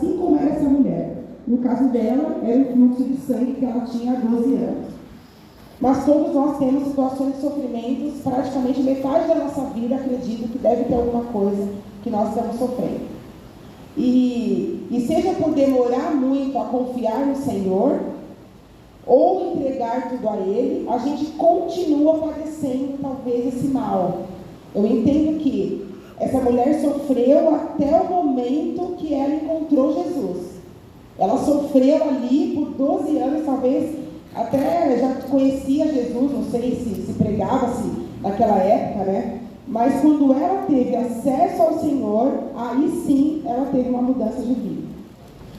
assim como era essa mulher. No caso dela, era o fluxo de sangue que ela tinha há 12 anos. Mas todos nós temos situações de sofrimentos, praticamente metade da nossa vida, acredito que deve ter alguma coisa que nós estamos sofrendo. E seja por demorar muito a confiar no Senhor, ou entregar tudo a Ele, a gente continua padecendo talvez esse mal. Eu entendo que essa mulher sofreu até o momento que ela encontrou Jesus. Ela sofreu ali por 12 anos, talvez até já conhecia Jesus, não sei se pregava-se naquela época, né? Mas quando ela teve acesso ao Senhor, aí sim ela teve uma mudança de vida.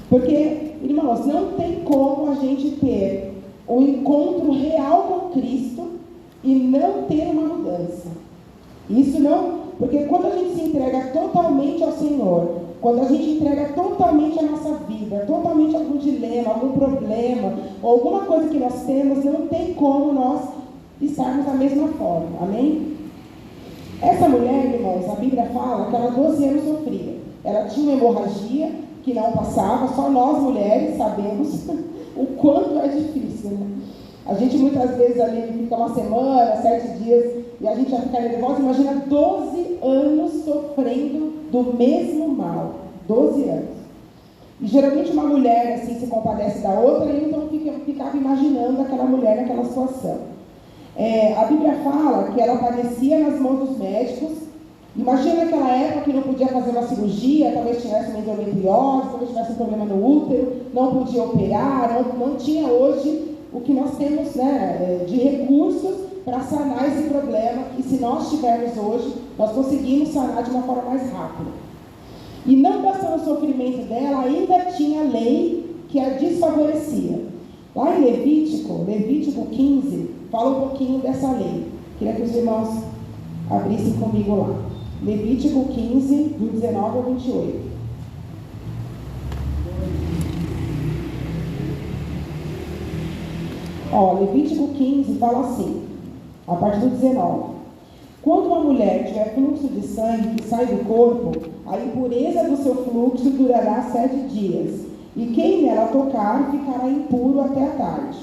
Porque, irmãos, não tem como a gente ter um encontro real com Cristo e não ter uma mudança. Isso não, porque quando a gente se entrega totalmente ao Senhor, quando a gente entrega totalmente a nossa vida, totalmente algum dilema, algum problema, ou alguma coisa que nós temos, não tem como nós estarmos da mesma forma. Amém? Essa mulher, irmãos, a Bíblia fala que ela 12 anos sofria. Ela tinha uma hemorragia que não passava, só nós mulheres sabemos o quanto é difícil, né? A gente muitas vezes ali fica uma semana, 7 dias, e a gente já fica nervosa. Imagina 12 anos sofrendo do mesmo mal. 12 anos. E geralmente uma mulher assim se compadece da outra, e então ficava imaginando aquela mulher naquela situação. A Bíblia fala que ela padecia nas mãos dos médicos. Imagina naquela época que não podia fazer uma cirurgia, talvez tivesse uma endometriose, talvez tivesse um problema no útero, não podia operar, não tinha hoje o que nós temos, né, de recursos para sanar esse problema, e se nós tivermos hoje, nós conseguimos sanar de uma forma mais rápida. E não bastando o sofrimento dela, ainda tinha lei que a desfavorecia. Lá em Levítico 15, fala um pouquinho dessa lei. Queria que os irmãos abrissem comigo lá. Levítico 15, do 19 ao 28. Levítico 15 fala assim, a partir do 19. Quando uma mulher tiver fluxo de sangue que sai do corpo, a impureza do seu fluxo durará 7 dias, e quem nela tocar ficará impuro até a tarde.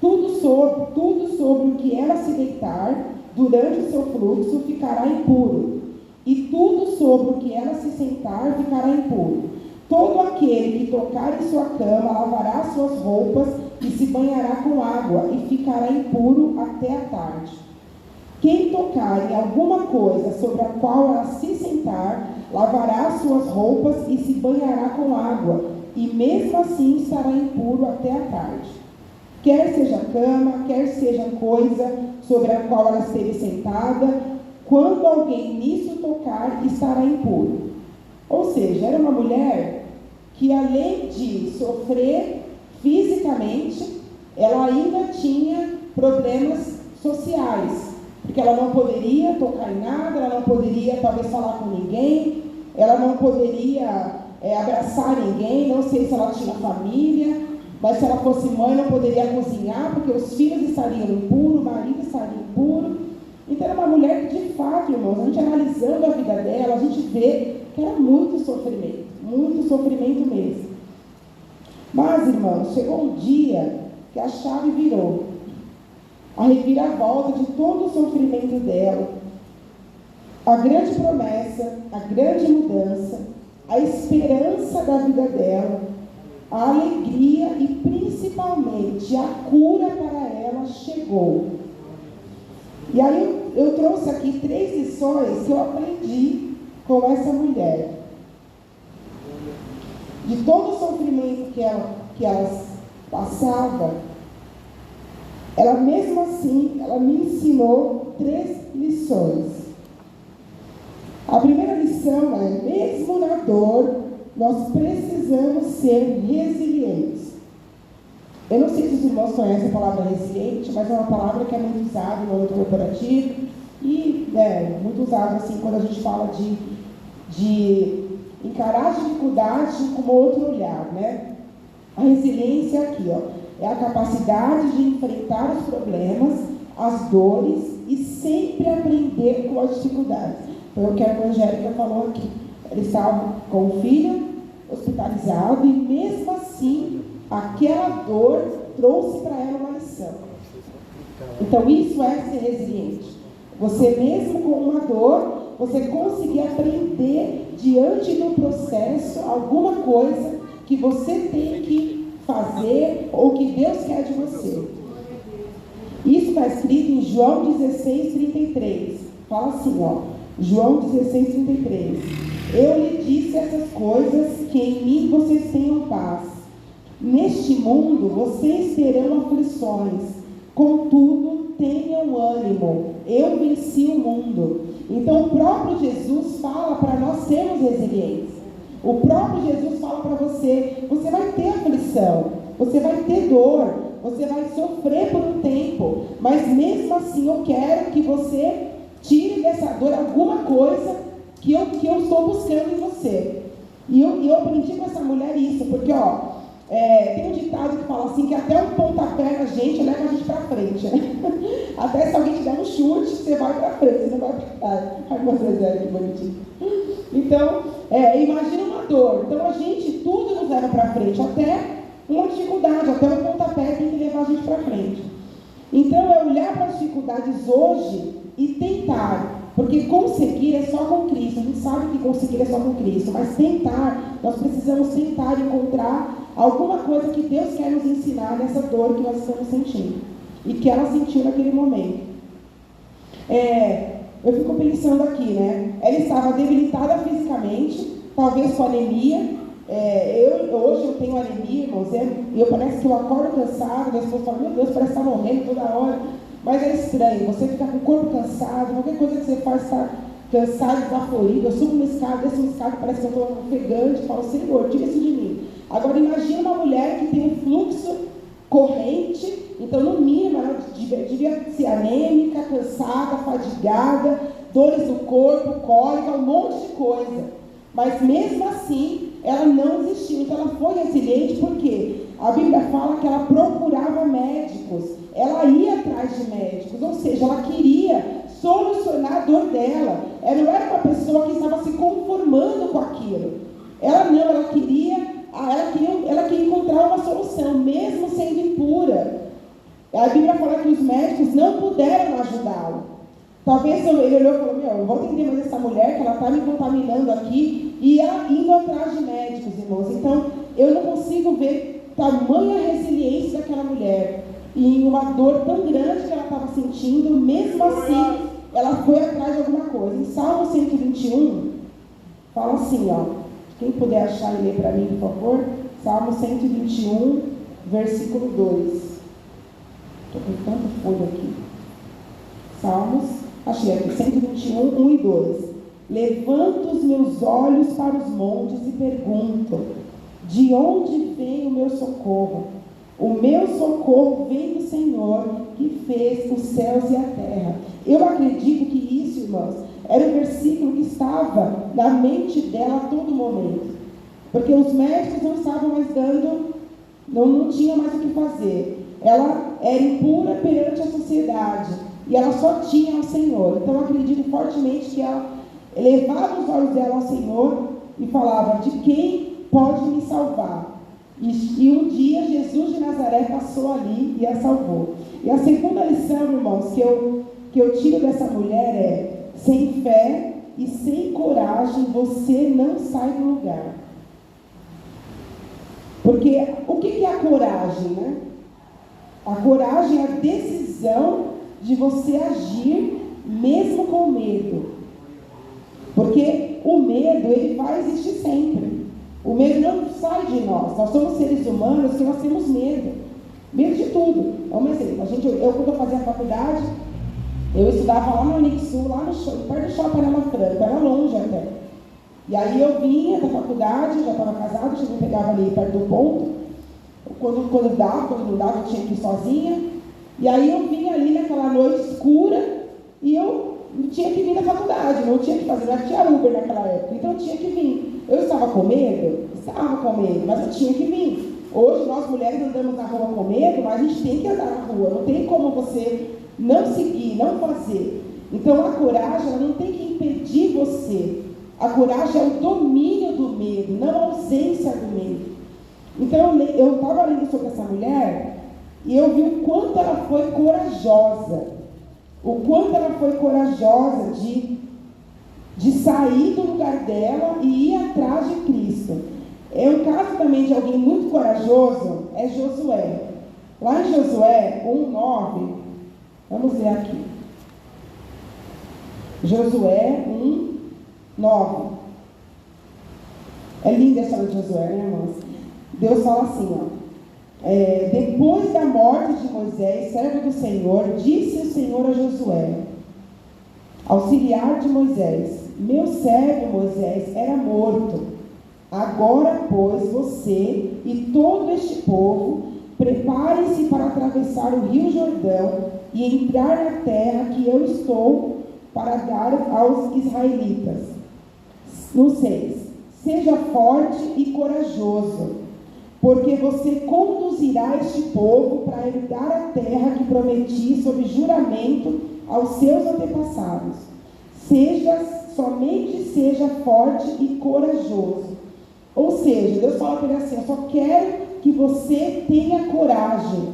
Tudo sobre o que ela se deitar durante o seu fluxo ficará impuro, e tudo sobre o que ela se sentar ficará impuro. Todo aquele que tocar em sua cama lavará suas roupas e se banhará com água, e ficará impuro até a tarde. Quem tocar em alguma coisa sobre a qual ela se sentar, lavará suas roupas e se banhará com água, e mesmo assim estará impuro até a tarde. Quer seja cama, quer seja coisa sobre a qual ela esteve sentada, quando alguém nisso tocar, estará impuro. Ou seja, era uma mulher que, além de sofrer fisicamente, ela ainda tinha problemas sociais, porque ela não poderia tocar em nada, ela não poderia talvez falar com ninguém, ela não poderia abraçar ninguém, não sei se ela tinha família, mas se ela fosse mãe não poderia cozinhar, porque os filhos estariam impuros, o marido estaria impuro. Então era uma mulher que, de fato, irmãos, a gente analisando a vida dela, a gente vê que era muito sofrimento mesmo. Mas, irmãos, chegou um dia que a chave virou. A reviravolta de todo o sofrimento dela, a grande promessa, a grande mudança, a esperança da vida dela, a alegria e principalmente a cura para ela chegou. E aí eu trouxe aqui 3 lições que eu aprendi com essa mulher. De todo o sofrimento que ela passava, ela mesmo assim, ela me ensinou 3 lições. A primeira lição é, mesmo na dor, nós precisamos ser resilientes. Eu não sei se os irmãos conhecem a palavra resiliente, mas é uma palavra que é muito usada no âmbito corporativo e muito usada assim, quando a gente fala de encarar as dificuldades com outro olhar, né? A resiliência aqui, é a capacidade de enfrentar os problemas, as dores e sempre aprender com as dificuldades. Foi o que a Angélica falou aqui. Ela estava com o filho hospitalizado, e mesmo assim, aquela dor trouxe para ela uma lição. Então, isso é ser resiliente. Você mesmo com uma dor, você conseguir aprender diante do processo alguma coisa que você tem que fazer ou que Deus quer de você. Isso está escrito em João 16:33. Fala assim, ó. João 16:33. Eu lhe disse essas coisas, que em mim vocês tenham paz. Neste mundo vocês terão aflições. Contudo, tenham ânimo. Eu venci o mundo. Então, o próprio Jesus fala para nós sermos resilientes. O próprio Jesus fala para você: você vai ter aflição, você vai ter dor, você vai sofrer por um tempo, mas mesmo assim eu quero que você tire dessa dor alguma coisa que eu estou buscando em você. E eu aprendi com essa mulher isso, porque tem um ditado que fala assim, que até um pontapé na gente leva a gente para frente, né? Até se alguém te der um chute, você vai para frente, você não vai para trás. Ai, meu Deus, que bonitinho. Então, imagina uma dor. Então, tudo nos leva para frente, até uma dificuldade, até um pontapé tem que levar a gente para frente. Então, é olhar para as dificuldades hoje e tentar, porque conseguir é só com Cristo. A gente sabe que conseguir é só com Cristo, mas tentar, nós precisamos tentar encontrar alguma coisa que Deus quer nos ensinar nessa dor que nós estamos sentindo e que ela sentiu naquele momento. Eu fico pensando aqui, né? Ela estava debilitada fisicamente, talvez com anemia. Hoje eu tenho anemia, irmãos, e parece que eu acordo cansado, minha esposa fala: meu Deus, parece que está morrendo toda hora. Mas é estranho, você fica com o corpo cansado, qualquer coisa que você faz está cansado, desaforido. Eu subo uma escada, desço uma escada, parece que eu estou ofegante, falo: Senhor, tira isso de mim. Agora imagina uma mulher que tem um fluxo corrente, então no mínimo ela devia ser anêmica, cansada, fadigada, dores no corpo, cólica, um monte de coisa. Mas mesmo assim, ela não desistiu. Então ela foi resiliente, porque a Bíblia fala que ela procurava médicos, ela ia atrás de médicos, ou seja, ela queria solucionar a dor dela. Ela não era uma pessoa que estava se conformando com aquilo. Ela queria encontrar uma solução, mesmo sendo impura. A Bíblia fala que os médicos não puderam ajudá-la. Talvez ele olhou e falou: eu vou atender mais essa mulher, que ela está me contaminando aqui, e ela indo atrás de médicos, irmãos. Então, eu não consigo ver tamanha resiliência daquela mulher, e uma dor tão grande que ela estava sentindo, mesmo assim, ela foi atrás de alguma coisa. Em Salmo 121, fala assim, quem puder achar e ler para mim, por favor. Salmo 121, versículo 2. Estou com tanta folha aqui. Salmos, achei aqui, 121, 1 e 2. Levanto os meus olhos para os montes e pergunto: de onde vem o meu socorro? O meu socorro vem do Senhor, que fez os céus e a terra. Eu acredito que isso, irmãos, era um versículo que estava na mente dela a todo momento. Porque os médicos não estavam mais não tinha mais o que fazer. Ela era impura perante a sociedade, e ela só tinha ao Senhor. Então eu acredito fortemente que ela elevava os olhos dela ao Senhor e falava: de quem pode me salvar? E um dia Jesus de Nazaré passou ali e a salvou. E a segunda lição, irmãos, que eu tiro dessa mulher é: sem fé e sem coragem você não sai do lugar. Porque o que é a coragem, né? A coragem é a decisão de você agir mesmo com medo. Porque o medo, ele vai existir sempre. O medo não sai de nós. Nós somos seres humanos que nós temos medo. Medo de tudo. Um exemplo, quando eu fazia a faculdade, eu estudava lá no Unixul, lá perto do Shopping Arama Franco, era longe até. E aí eu vinha da faculdade, já estava casada, eu me pegava ali perto do ponto. Quando dava, quando não dava, eu tinha que ir sozinha. E aí eu vinha ali naquela noite escura e eu tinha que vir da faculdade, não tinha que fazer, não tinha Uber naquela época, então eu tinha que vir. Eu estava com medo? Estava com medo, mas eu tinha que vir. Hoje nós mulheres andamos na rua com medo, mas a gente tem que andar na rua, não tem como você não seguir, não fazer. Então a coragem, ela não tem que impedir você. A coragem é o domínio do medo, não a ausência do meio. Então eu estava lendo sobre essa mulher e eu vi o quanto ela foi corajosa. O quanto ela foi corajosa de sair do lugar dela e ir atrás de Cristo. É um caso também de alguém muito corajoso, é Josué. Lá em Josué 1:9, vamos ler aqui. Josué 1:9. É linda a história de Josué, né, irmãos? Deus fala assim, ó. Depois da morte de Moisés, servo do Senhor, disse o Senhor a Josué, auxiliar de Moisés: meu servo Moisés era morto. Agora, pois, você e todo este povo preparem-se para atravessar o rio Jordão e entrar na terra que eu estou para dar aos israelitas. No 6. Seja forte e corajoso, porque você conduzirá este povo para herdar a terra que prometi sob juramento aos seus antepassados. Somente seja forte e corajoso. Ou seja, Deus fala para ele assim: eu só quero que você tenha coragem.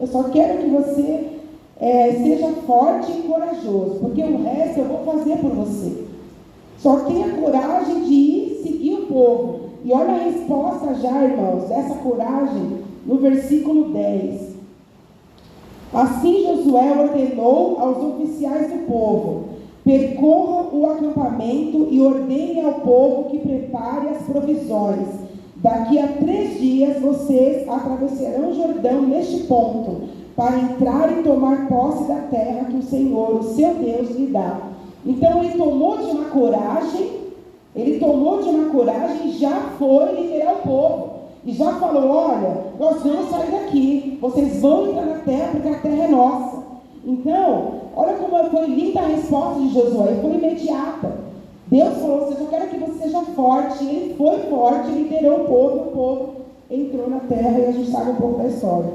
Eu só quero que você seja forte e corajoso, porque o resto eu vou fazer por você. Só tenha coragem de ir seguir o povo. E olha a resposta já, irmãos, dessa coragem no versículo 10. Assim Josué ordenou aos oficiais do povo: percorram o acampamento e ordenem ao povo que prepare as provisões. Daqui a 3 dias vocês atravessarão o Jordão neste ponto, para entrar e tomar posse da terra que o Senhor, o seu Deus, lhe dá. Então ele tomou de uma coragem e já foi liderar o povo. E já falou: olha, nós vamos sair daqui, vocês vão entrar na terra, porque a terra é nossa. Então, olha como foi linda a resposta de Josué, foi imediata. Deus falou: eu só quero que você seja forte. E ele foi forte, liderou o povo entrou na terra, e a gente sabe um pouco da história.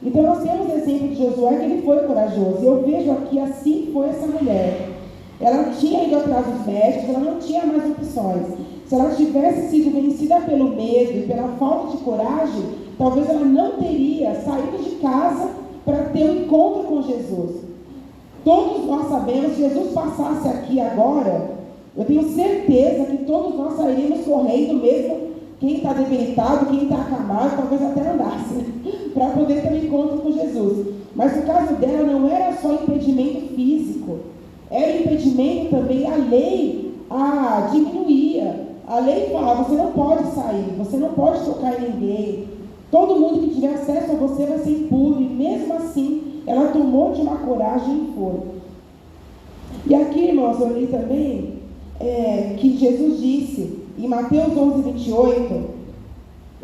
Então nós temos o exemplo de Josué, que ele foi corajoso. E eu vejo aqui, assim foi essa mulher. Ela tinha ido atrás dos médicos, ela não tinha mais opções. Se ela tivesse sido vencida pelo medo e pela falta de coragem, talvez ela não teria saído de casa para ter um encontro com Jesus. Todos nós sabemos, se Jesus passasse aqui agora, eu tenho certeza que todos nós sairíamos correndo mesmo. Quem está debilitado, quem está acamado, talvez até andasse, né? Para poder ter um encontro com Jesus. Mas no caso dela não era só impedimento físico, era impedimento também. A lei diminuía. A lei falava: você não pode sair, você não pode tocar em ninguém, todo mundo que tiver acesso a você vai ser impuro. E mesmo assim, ela tomou de uma coragem e foi. E aqui, irmãos, eu li também que Jesus disse, em Mateus 11:28,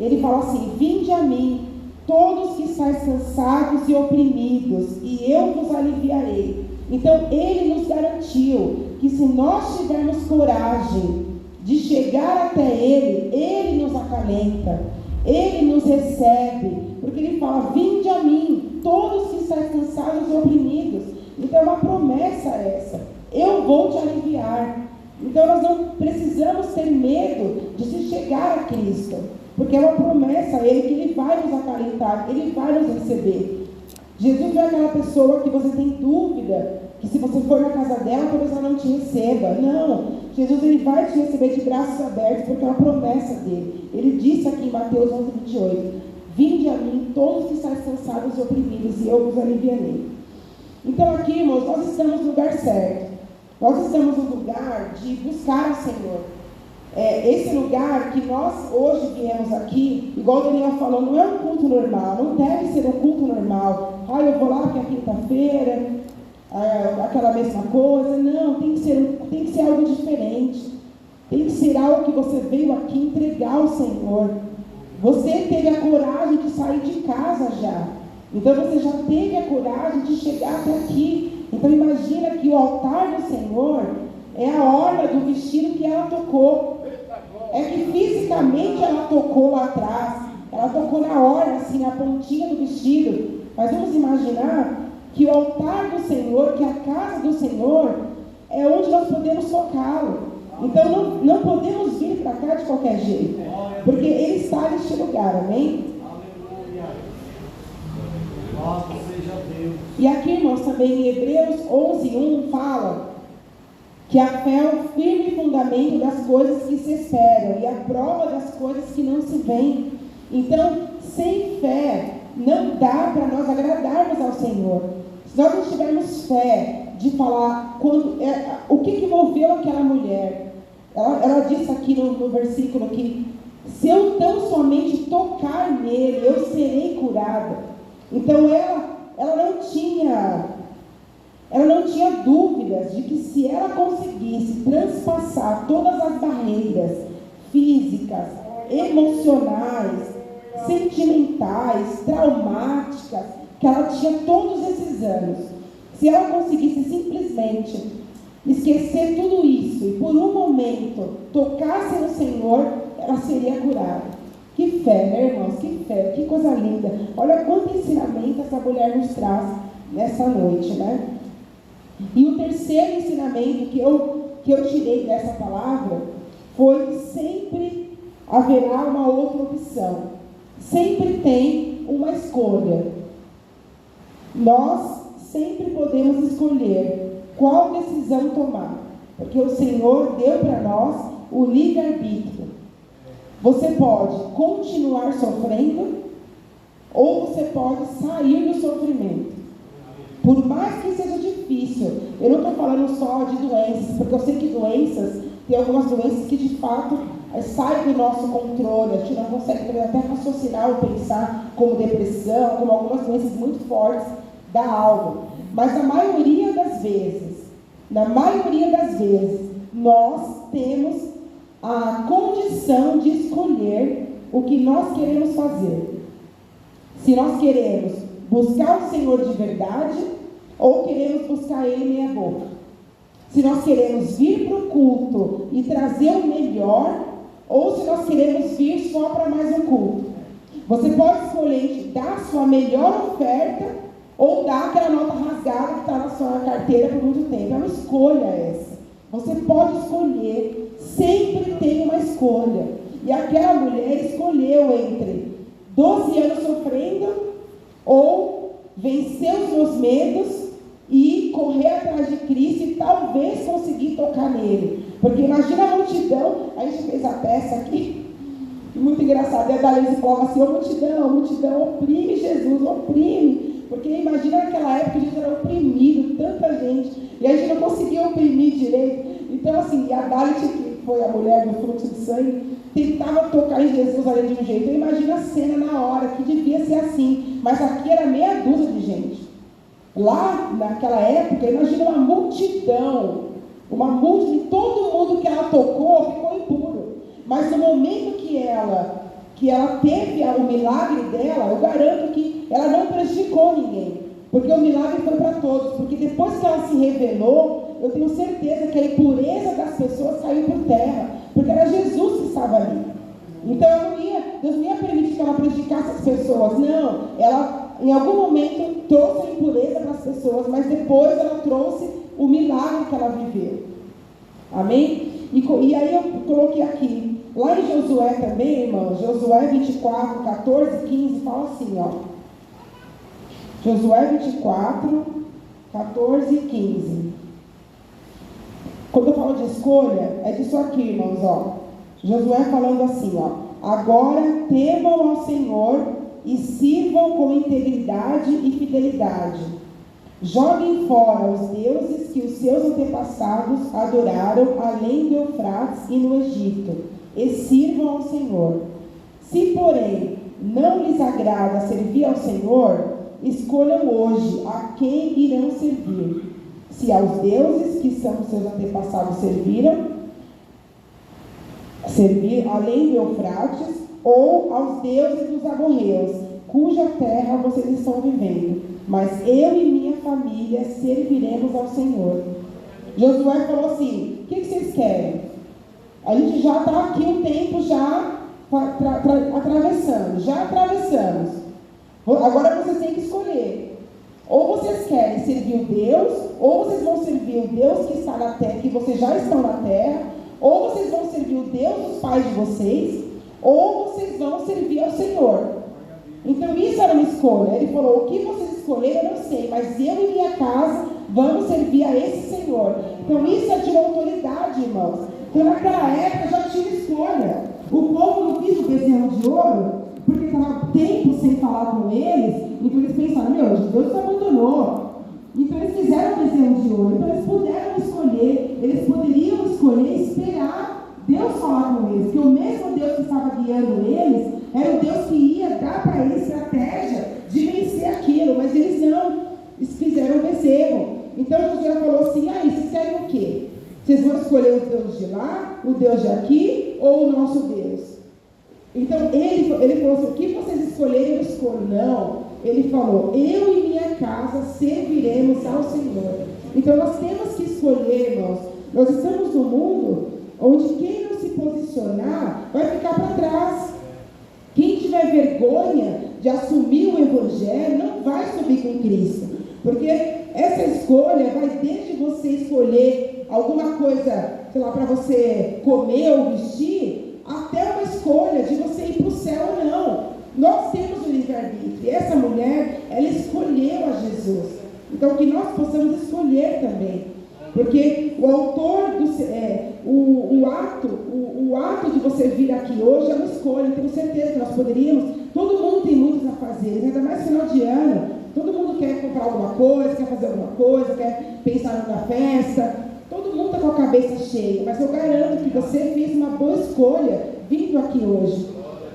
ele fala assim: vinde a mim, todos que estáis cansados e oprimidos, e eu vos aliviarei. Então, ele nos garantiu que se nós tivermos coragem de chegar até ele nos acalenta, ele nos recebe, porque ele fala: vinde a mim, todos que estáis cansados e oprimidos. Então, é uma promessa essa: eu vou te aliviar. Então nós não precisamos ter medo de se chegar a Cristo, porque é uma promessa a Ele que Ele vai nos acalentar, Ele vai nos receber. Jesus não é aquela pessoa que você tem dúvida, que se você for na casa dela, talvez ela não te receba. Não, Jesus ele vai te receber de braços abertos, porque é uma promessa dele. Ele disse aqui em Mateus 11:28, vinde a mim todos que estáis cansados e oprimidos, e eu vos aliviarei. Então aqui, irmãos, nós estamos no lugar certo. Nós estamos no lugar de buscar o Senhor. Esse lugar que nós hoje viemos aqui, igual o Daniel falou, não é um culto normal, não deve ser um culto normal. Eu vou lá porque é quinta-feira, aquela mesma coisa. Não, tem que ser algo diferente. Tem que ser algo que você veio aqui entregar ao Senhor. Você teve a coragem de sair de casa já. Então você já teve a coragem de chegar até aqui. Então imagina que o altar do Senhor é a orla do vestido que ela tocou. É que fisicamente ela tocou lá atrás, ela tocou na orla, assim, na pontinha do vestido. Mas vamos imaginar que o altar do Senhor, que a casa do Senhor, é onde nós podemos tocá-lo. Então não podemos vir para cá de qualquer jeito. porque Ele está neste lugar, amém? Aleluia. Louvado seja Deus. E aqui, irmãos, também em Hebreus 11:1 fala que a fé é o firme fundamento das coisas que se esperam e a prova das coisas que não se veem. Então, sem fé, não dá para nós agradarmos ao Senhor. Se nós não tivermos fé de falar o que moveu aquela mulher, ela disse aqui no versículo que se eu tão somente tocar nele, eu serei curada. Então ela não tinha dúvidas de que se ela conseguisse transpassar todas as barreiras físicas, emocionais, sentimentais, traumáticas, que ela tinha todos esses anos, se ela conseguisse simplesmente esquecer tudo isso e por um momento tocasse no Senhor, ela seria curada. Que fé, né, irmãos? Que fé, que coisa linda. Olha quanto ensinamento essa mulher nos traz nessa noite, né? E o terceiro ensinamento que eu tirei dessa palavra foi que sempre haverá uma outra opção. Sempre tem uma escolha. Nós sempre podemos escolher qual decisão tomar, porque o Senhor deu para nós o livre-arbítrio. Você pode continuar sofrendo ou você pode sair do sofrimento. Por mais que seja difícil, eu não estou falando só de doenças, porque eu sei que doenças, tem algumas doenças que de fato saem do nosso controle, a gente não consegue até raciocinar ou pensar, como depressão, como algumas doenças muito fortes da alma. Mas na maioria das vezes, nós temos a condição de escolher o que nós queremos fazer. Se nós queremos buscar o Senhor de verdade ou queremos buscar Ele meia boca. Se nós queremos vir para o culto e trazer o melhor ou se nós queremos vir só para mais um culto. Você pode escolher dar a sua melhor oferta ou dar aquela nota rasgada que está na sua carteira por muito tempo. É uma escolha essa. Você pode escolher, sempre tem uma escolha. E aquela mulher escolheu entre 12 anos sofrendo ou vencer os meus medos e correr atrás de Cristo e talvez conseguir tocar nele. Porque imagina a multidão, a gente fez a peça aqui, muito engraçado, e a Dalise falava assim, a multidão oprime Jesus, oprime. Porque imagina naquela época a gente era oprimido, tanta gente, e a gente não conseguia oprimir direito. Então assim, e a Dalise, que foi a mulher do fluxo de sangue, tentava tocar em Jesus ali de um jeito. Eu imagino a cena na hora, que devia ser assim, mas aqui era meia dúzia de gente. Lá, naquela época, imagina uma multidão, todo mundo que ela tocou ficou impuro. Mas no momento que ela teve o milagre dela, eu garanto que ela não prejudicou ninguém, porque o milagre foi para todos, porque depois que ela se revelou, eu tenho certeza que a impureza das pessoas caiu por terra, porque era Jesus que estava ali. Então Deus não ia permitir que ela prejudicasse as pessoas, não, ela em algum momento trouxe a impureza para as pessoas, mas depois ela trouxe o milagre que ela viveu. Amém? E aí eu coloquei aqui, lá em Josué também, irmãos, Josué 24, 14, 15, fala assim, ó. Josué 24, 14 e 15. Quando eu falo de escolha, é disso aqui, irmãos, ó. Josué falando assim, ó. Agora temam ao Senhor e sirvam com integridade e fidelidade. Joguem fora os deuses que os seus antepassados adoraram além do Eufrates e no Egito, e sirvam ao Senhor. Se, porém, não lhes agrada servir ao Senhor, escolham hoje a quem irão servir. Se aos deuses que são seus antepassados servir além do Eufrates, ou aos deuses dos amorreus, cuja terra vocês estão vivendo. Mas eu e minha família serviremos ao Senhor. Josué falou assim, o que vocês querem? A gente já está aqui um tempo já atravessamos. Agora vocês têm que escolher. Ou vocês querem servir o Deus, ou vocês vão servir o Deus que está na terra, que vocês já estão na terra, ou vocês vão servir o Deus dos pais de vocês, ou vocês vão servir ao Senhor. Então isso era uma escolha. Ele falou, o que vocês escolheram eu não sei, mas eu e minha casa vamos servir a esse Senhor. Então isso é de uma autoridade, irmãos. Então naquela época já tinha escolha. O povo não quis o bezerro de ouro, porque estava tempo sem falar com eles, então eles pensaram, Deus nos abandonou. Então eles fizeram o bezerro de ouro. Então eles puderam escolher, eles poderiam escolher esperar Deus falar com eles, porque o mesmo Deus que estava guiando eles, era o Deus que ia dar para eles estratégia de vencer aquilo, mas eles não, eles fizeram o bezerro. Então Josué falou assim, vocês querem o quê? Vocês vão escolher o Deus de lá, o Deus de aqui, ou o nosso Deus? Então ele falou assim, o que vocês escolherem eu escolho. Não, ele falou, eu e minha casa serviremos ao Senhor. Então nós temos que escolher, irmãos. Nós estamos no mundo onde quem não se posicionar vai ficar para trás. Quem tiver vergonha de assumir o Evangelho não vai subir com Cristo. Porque essa escolha vai desde você escolher alguma coisa, sei lá, para você comer ou vestir, até uma escolha de você ir para o céu ou não. Nós temos o livre-arbítrio. Essa mulher, ela escolheu a Jesus. Então que nós possamos escolher também. Porque o autor o ato de você vir aqui hoje é uma escolha. Eu tenho certeza que nós poderíamos, todo mundo tem muitos afazeres, ainda mais final de ano, todo mundo quer comprar alguma coisa, quer fazer alguma coisa, quer pensar numa festa, todo mundo está com a cabeça cheia, mas eu garanto que você fez uma boa escolha vindo aqui hoje,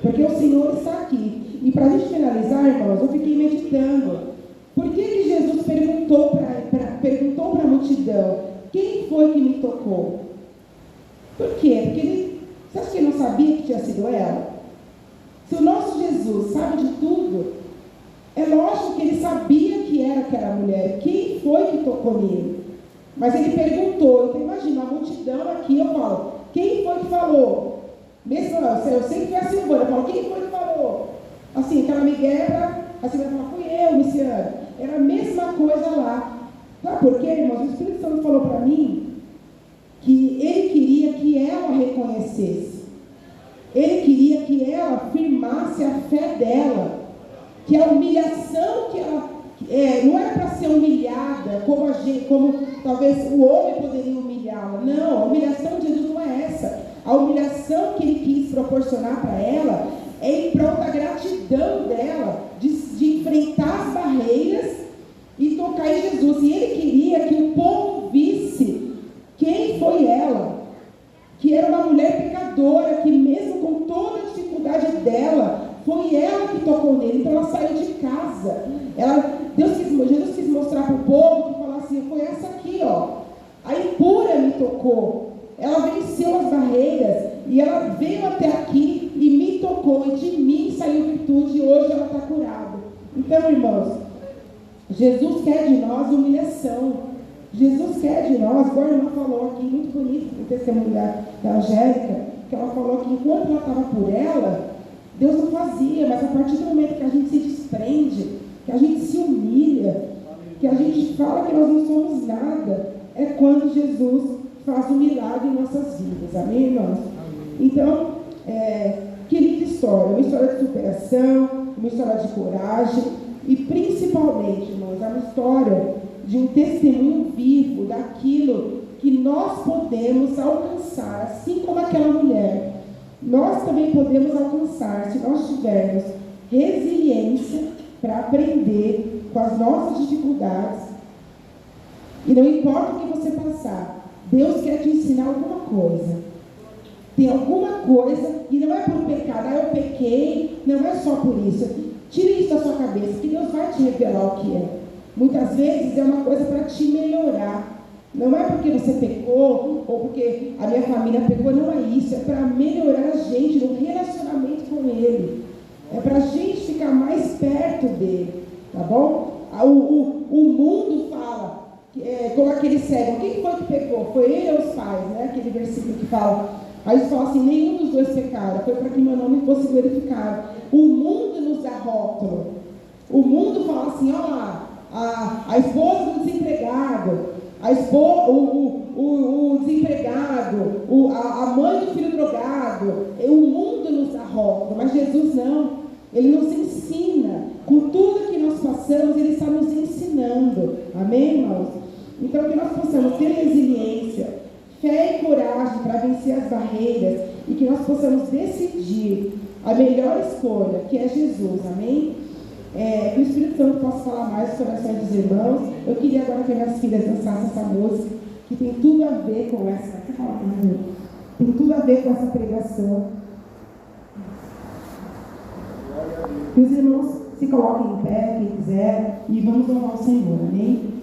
porque o Senhor está aqui. E para a gente finalizar, irmãos, eu fiquei meditando, por que Jesus perguntou para a multidão, quem foi que me tocou? Por quê? Porque você acha que ele não sabia que tinha sido ela? Se o nosso Jesus sabe de tudo, é lógico que ele sabia que era aquela mulher. Quem foi que tocou nele? Mas ele perguntou. Então imagina, a multidão aqui, eu falo, quem foi que falou? Mesmo não, eu sei que foi a Silvana, eu falo, quem foi que falou? Assim, aquela Miguel, a Silvana fala, fui eu, Luciano. Era a mesma coisa lá. Sabe por quê, irmãos? O Espírito Santo falou para mim que ele queria que ela reconhecesse. Ele queria que ela firmasse a fé dela. Que a humilhação que ela... não era para ser humilhada como talvez o homem poderia humilhá-la. Não, a humilhação de Jesus não é essa. A humilhação que ele quis proporcionar para ela é em prol da gratidão dela, de enfrentar as barreiras e tocar em Jesus. E ele queria que o povo visse quem foi ela, que era uma mulher pecadora, que mesmo com toda a dificuldade dela, foi ela que tocou nele. Então ela saiu de casa. Jesus quis mostrar para o povo, que falar assim, foi essa aqui, ó. A impura me tocou. Ela venceu as barreiras e ela veio até aqui e me tocou. E de mim saiu virtude e hoje ela está curada. Então, irmãos, Jesus quer de nós humilhação. Jesus quer de nós, igual a irmã falou aqui, muito bonito, o testemunho da Angélica, que ela falou que enquanto ela estava por ela, Deus não fazia, mas a partir do momento que a gente se desprende, que a gente se humilha, que a gente fala que nós não somos nada, é quando Jesus faz um milagre em nossas vidas, amém, irmãos? Então, que linda história, uma história de superação, uma história de coragem, e principalmente, irmãos, é uma história de um testemunho vivo daquilo que nós podemos alcançar, assim como aquela mulher. Nós também podemos alcançar, se nós tivermos resiliência para aprender com as nossas dificuldades. E não importa o que você passar, Deus quer te ensinar alguma coisa. Tem alguma coisa, e não é por pecado, eu pequei, não é só por isso. Tire isso da sua cabeça, que Deus vai te revelar o que é. Muitas vezes é uma coisa para te melhorar. Não é porque você pecou, ou porque a minha família pecou, não é isso. É para melhorar a gente no relacionamento com Ele. É para a gente ficar mais perto dEle. Tá bom? O mundo fala, como aquele cego, quem foi que pecou? Foi ele ou os pais, né? Aquele versículo que fala. Aí eles falam assim, nenhum dos dois pecaram, foi para que meu nome fosse glorificado. O mundo nos dá rótulo. O mundo fala assim, ó lá, a esposa do desempregado, a esposa, o desempregado, a mãe do filho drogado. O mundo nos dá rótulo, mas Jesus não. Ele nos ensina. Com tudo que nós passamos, Ele está nos ensinando. Amém, irmãos? Então, que nós possamos ter resiliência, fé e coragem para vencer as barreiras e que nós possamos decidir a melhor escolha, que é Jesus. Amém? Que o Espírito Santo possa falar mais sobre os corações dos irmãos. Eu queria agora que minhas filhas dançassem essa música, que tem tudo a ver com essa. Tem tudo a ver com essa pregação. Que os irmãos se coloquem em pé, quem quiser, e vamos louvar o Senhor. Amém?